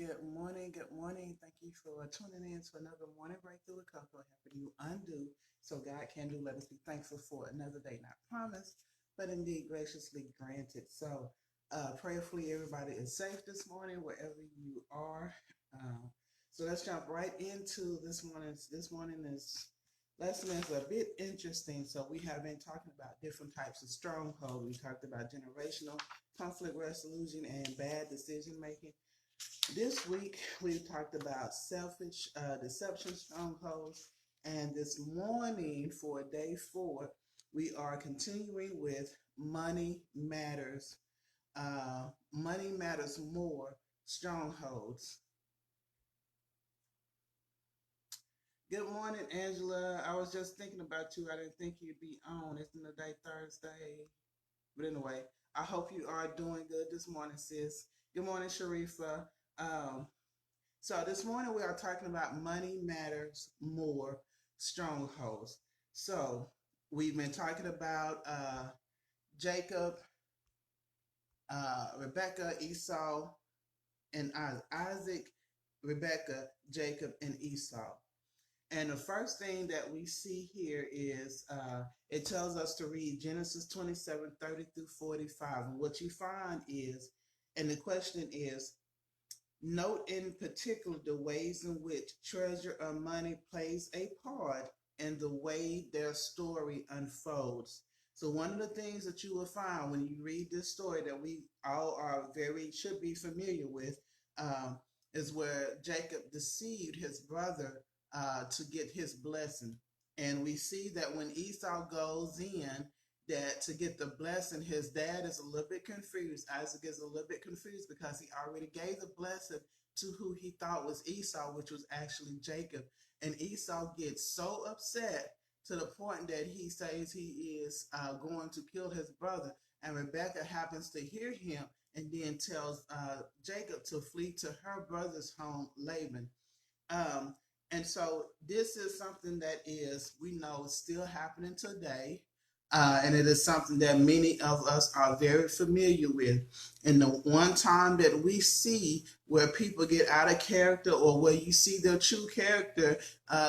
Good morning. Good morning. Thank you for tuning in to another morning breakthrough with Coco. Helping you undo so God can do. Let us be thankful for another day not promised, but indeed graciously granted. Prayerfully, everybody is safe this morning, wherever you are. So let's jump right into this morning. This morning's lesson is a bit interesting. So we have been talking about different types of stronghold. We talked about generational conflict resolution and bad decision making. This week we've talked about selfish deception strongholds, and this morning for day 4, we are continuing with money matters more strongholds. Good morning, Angela. I was just thinking about you. I didn't think you'd be on. Isn't the day Thursday? But anyway, I hope you are doing good this morning, sis. Good morning, Sharifa. Um, So this morning we are talking about money matters more strongholds. So we've been talking about Jacob, Rebecca, Esau, and Isaac, Rebecca, Jacob, and Esau. And the first thing that we see here is it tells us to read Genesis 27:30 through 45. And what you find is, and the question is, note in particular the ways in which treasure or money plays a part in the way their story unfolds. So one of the things that you will find when you read this story that we all are should be familiar with um, is where Jacob deceived his brother to get his blessing. And we see that when Esau goes in, that to get the blessing, his dad is a little bit confused. Isaac is a little bit confused because he already gave the blessing to who he thought was Esau, which was actually Jacob. And Esau gets so upset to the point that he says he is going to kill his brother. And Rebecca happens to hear him and then tells Jacob to flee to her brother's home, Laban. Um, and so this is something that we know still happening today. And it is something that many of us are very familiar with. And the one time that we see where people get out of character or where you see their true character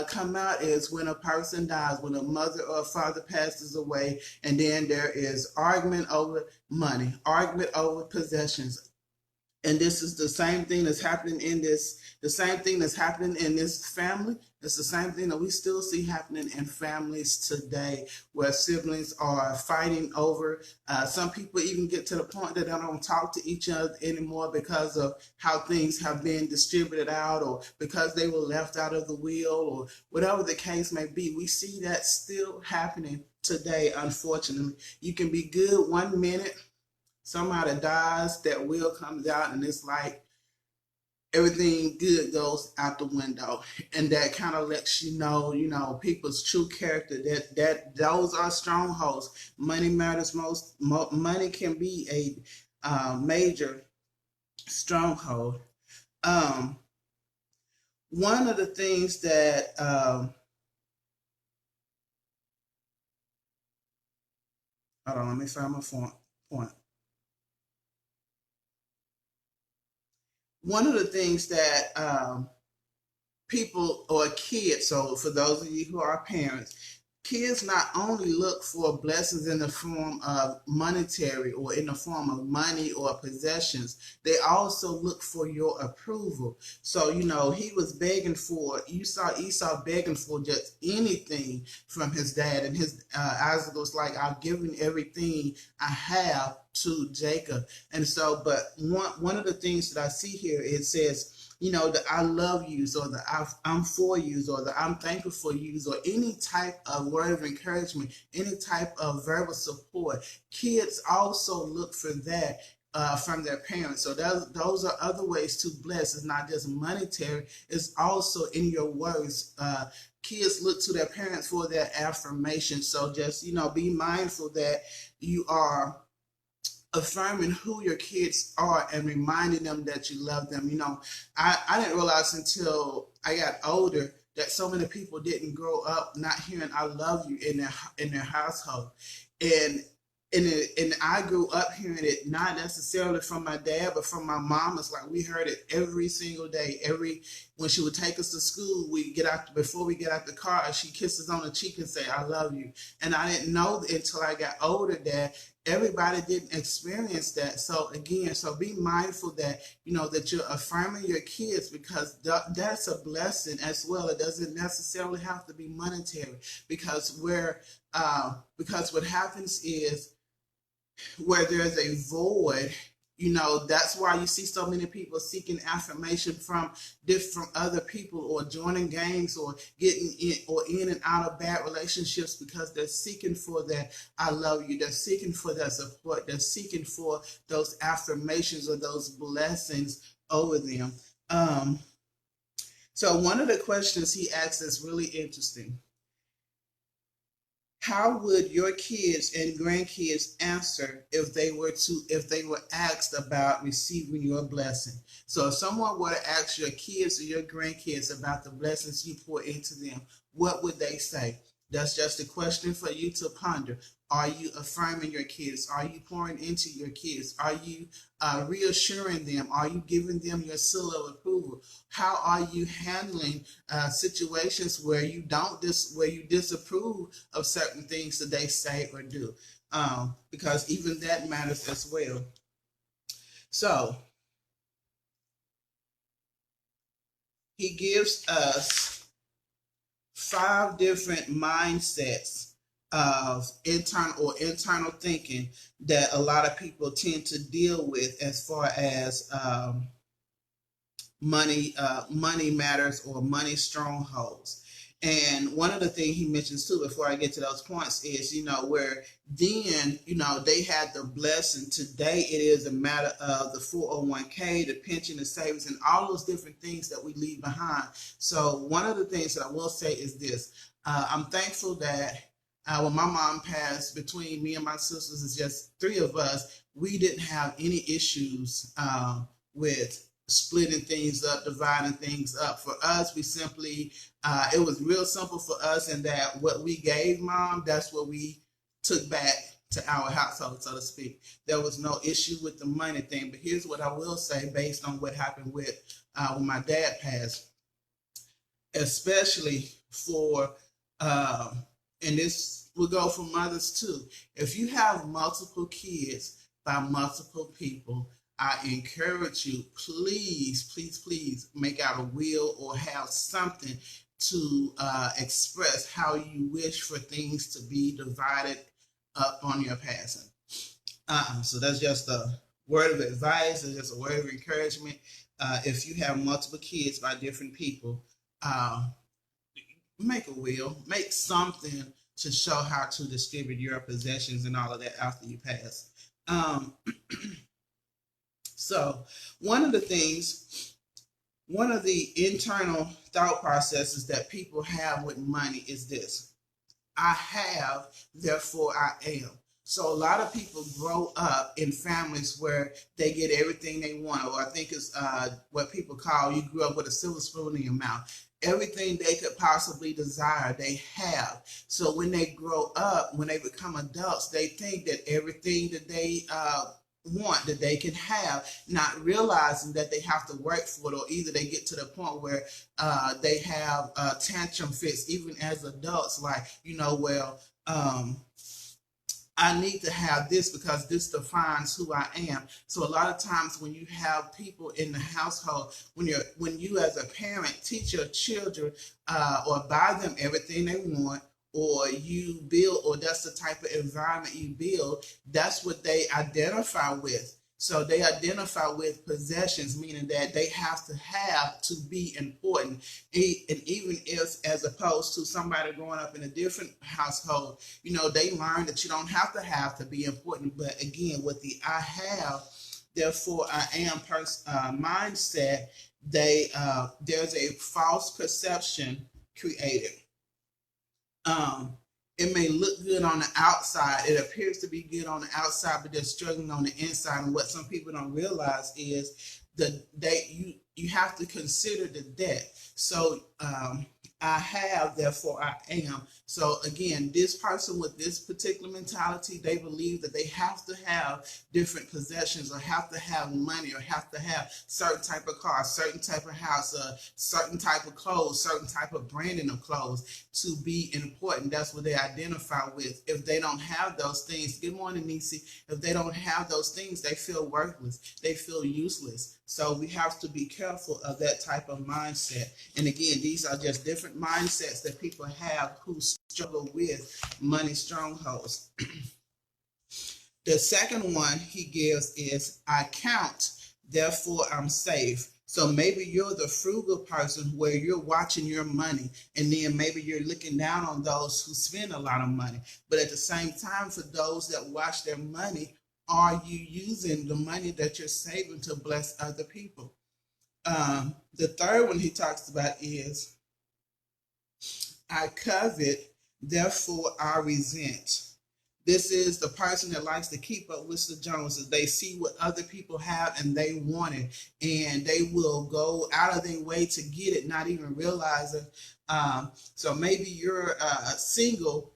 come out is when a person dies, when a mother or a father passes away, and then there is argument over money, argument over possessions. And this is the same thing that's happening in this family. It's the same thing that we still see happening in families today, where siblings are fighting over. Some people even get to the point that they don't talk to each other anymore because of how things have been distributed out, or because they were left out of the will, or whatever the case may be. We see that still happening today, unfortunately. You can be good one minute, somebody dies, that will comes out, and it's like everything good goes out the window. And that kind of lets people's true character, that those are strongholds. Money matters most. Money can be a major stronghold. One of the things that hold on, let me find my point. One of the things that people or kids, so for those of you who are parents, kids not only look for blessings in the form of monetary or in the form of money or possessions, they also look for your approval. So, he was begging for, you saw Esau begging for just anything from his dad. And his Isaac was like, I've given everything I have to Jacob. And so, but one of the things that I see here, it says, the I love yous, or the I'm for yous, or the I'm thankful for yous, or any type of word of encouragement, any type of verbal support. Kids also look for that from their parents. So those are other ways to bless. It's not just monetary, it's also in your words. Kids look to their parents for their affirmation. So just, be mindful that you are affirming who your kids are and reminding them that you love them. I didn't realize until I got older that so many people didn't grow up not hearing "I love you" in their household, and and I grew up hearing it not necessarily from my dad, but from my mom. It's like we heard it every single day. When she would take us to school, we get out before we get out the car, she kisses on the cheek and say, "I love you." And I didn't know until I got older that everybody didn't experience that. So again, so be mindful that that you're affirming your kids, because that's a blessing as well. It doesn't necessarily have to be monetary, because because what happens is where there's a void, that's why you see so many people seeking affirmation from different other people, or joining gangs, or getting in and out of bad relationships, because they're seeking for that "I love you." They're seeking for that support. They're seeking for those affirmations or those blessings over them. So one of the questions he asks is really interesting. How would your kids and grandkids answer if they were asked about receiving your blessing? So if someone were to ask your kids or your grandkids about the blessings you pour into them, what would they say? That's just a question for you to ponder. Are you affirming your kids? Are you pouring into your kids? Are you reassuring them? Are you giving them your seal of approval? How are you handling situations where you disapprove of certain things that they say or do? Because even that matters as well. So he gives us 5 different mindsets of internal thinking that a lot of people tend to deal with as far as money matters, or money strongholds. And one of the things he mentions too, before I get to those points, is where then they had the blessing. Today it is a matter of the 401k, the pension, the savings, and all those different things that we leave behind. So one of the things that I will say is this: I'm thankful that when my mom passed, between me and my sisters, it's just 3 of us, we didn't have any issues with splitting things up, dividing things up. For us, we simply, it was real simple for us, in that what we gave Mom, that's what we took back to our household, so to speak. There was no issue with the money thing. But here's what I will say, based on what happened with when my dad passed, especially for, and this will go for mothers too. If you have multiple kids by multiple people, I encourage you, please, please, please make out a will or have something to express how you wish for things to be divided up on your passing. So that's just a word of advice. It's just a word of encouragement. If you have multiple kids by different people, make a will, make something to show how to distribute your possessions and all of that after you pass. So one of the internal thought processes that people have with money is this: I have, therefore I am. So a lot of people grow up in families where they get everything they want, or I think it's what people call, you grew up with a silver spoon in your mouth. Everything they could possibly desire, they have. So when they grow up, when they become adults, they think that everything that they want, that they can have, not realizing that they have to work for it, or either they get to the point where they have tantrum fits, even as adults, like, I need to have this because this defines who I am. So a lot of times when you have people in the household, when you as a parent teach your children or buy them everything they want, or you build, or that's the type of environment you build, that's what they identify with. So they identify with possessions, meaning that they have to be important. And even if, as opposed to somebody growing up in a different household, they learn that you don't have to be important. But again, with the I have, therefore I am mindset, there's a false perception created. It may look good on the outside. It appears to be good on the outside, but they're struggling on the inside. And what some people don't realize is that you have to consider the debt. So I have, therefore I am. So again, this person with this particular mentality, they believe that they have to have different possessions, or have to have money, or have to have certain type of car, certain type of house, certain type of clothes, certain type of branding of clothes to be important. That's what they identify with. If they don't have those things, good morning, Nisi. If they don't have those things, they feel worthless. They feel useless. So we have to be careful of that type of mindset. And again, these are just different mindsets that people have who struggle with money strongholds. The second one he gives is, I count, therefore I'm safe. So maybe you're the frugal person where you're watching your money, and then maybe you're looking down on those who spend a lot of money. But at the same time, for those that watch their money, are you using the money that you're saving to bless other people? The third one he talks about is, I covet, therefore I resent. This is the person that likes to keep up with the Joneses. They see what other people have and they want it, and they will go out of their way to get it, not even realizing. So maybe you're single,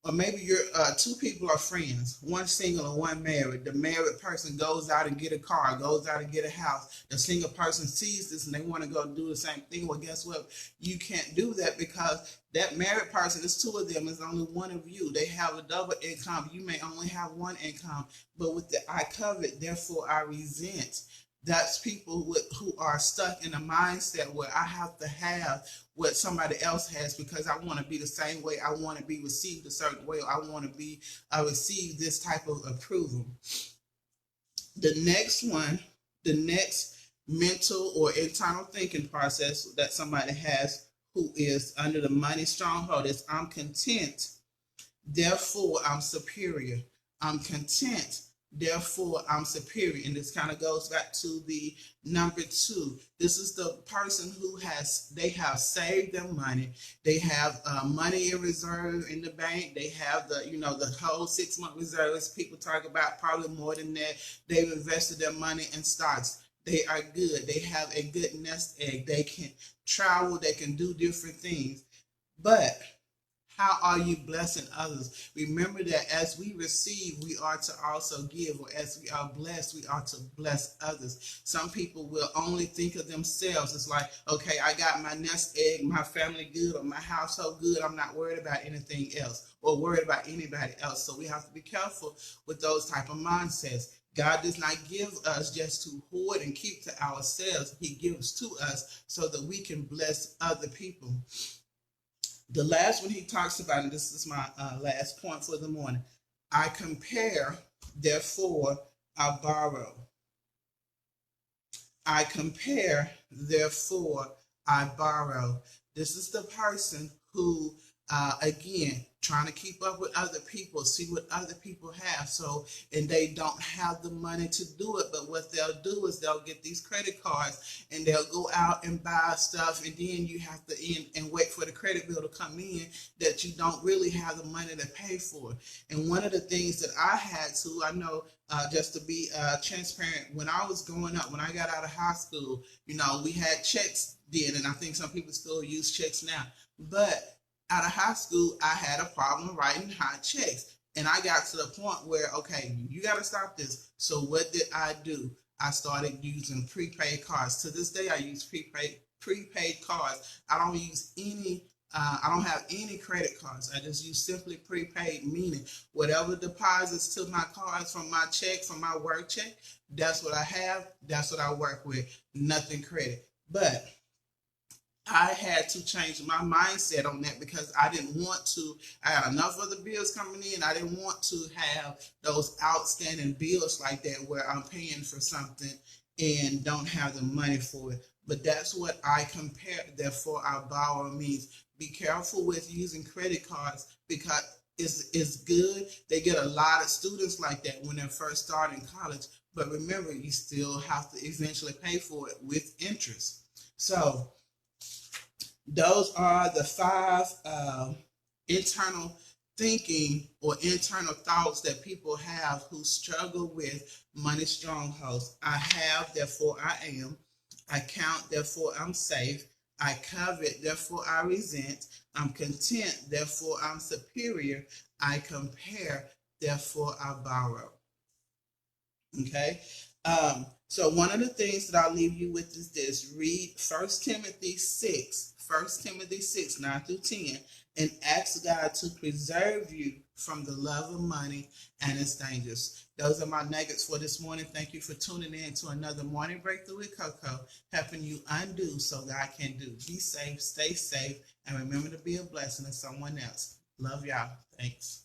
or maybe you're two people are friends, one single and one married. The married person goes out and get a car, goes out and get a house. The single person sees this and they want to go do the same thing. Well, guess what? You can't do that, because that married person, it's two of them, it's only one of you. They have a double income. You may only have one income. But with the I covet, therefore I resent, that's people who are stuck in a mindset where I have to have what somebody else has because I want to be the same way. I want to be received a certain way. I want to be receive this type of approval. The next one, the next mental or internal thinking process that somebody has who is under the money stronghold is, I'm content, therefore I'm superior. I'm content, therefore I'm superior. And this kind of goes back to the number 2. This is the person who they have saved their money. They have money in reserve in the bank. They have the whole 6-month reserves. People talk about probably more than that. They've invested their money in stocks. They are good. They have a good nest egg. They can travel. They can do different things. But how are you blessing others? Remember that as we receive, we are to also give, or as we are blessed, we are to bless others. Some people will only think of themselves. It's like, okay, I got my nest egg, my family good, or my household good. I'm not worried about anything else or worried about anybody else. So we have to be careful with those type of mindsets. God does not give us just to hoard and keep to ourselves. He gives to us so that we can bless other people. The last one he talks about, and this is my last point for the morning, I compare, therefore I borrow. I compare, therefore I borrow. This is the person who, again, trying to keep up with other people, see what other people have. So, and they don't have the money to do it, but what they'll do is they'll get these credit cards and they'll go out and buy stuff, and then you have to and wait for the credit bill to come in that you don't really have the money to pay for. And one of the things that I had to, I know, just to be transparent, when I was growing up, when I got out of high school, we had checks then, and I think some people still use checks now, but out of high school, I had a problem writing high checks. And I got to the point where, okay, you got to stop this. So what did I do? I started using prepaid cards. To this day, I use prepaid cards. I don't use any, I don't have any credit cards. I just use simply prepaid, meaning whatever deposits to my cards from my check, from my work check, that's what I have. That's what I work with. Nothing credit. But I had to change my mindset on that because I didn't want to. I had enough of the bills coming in. I didn't want to have those outstanding bills like that where I'm paying for something and don't have the money for it. But that's what I compare. Therefore, I borrow means. Be careful with using credit cards because it's good. They get a lot of students like that when they're first starting college. But remember, you still have to eventually pay for it with interest. So those are the 5 internal thinking or internal thoughts that people have who struggle with money strongholds. I have, therefore I am. I count, therefore I'm safe. I covet, therefore I resent. I'm content, therefore I'm superior. I compare, therefore I borrow. Okay. So one of the things that I'll leave you with is this: read 1 Timothy 6, 9 through 10, and ask God to preserve you from the love of money and its dangers. Those are my nuggets for this morning. Thank you for tuning in to another Morning Breakthrough with Coco, helping you undo so God can do. Be safe, stay safe, and remember to be a blessing to someone else. Love y'all. Thanks.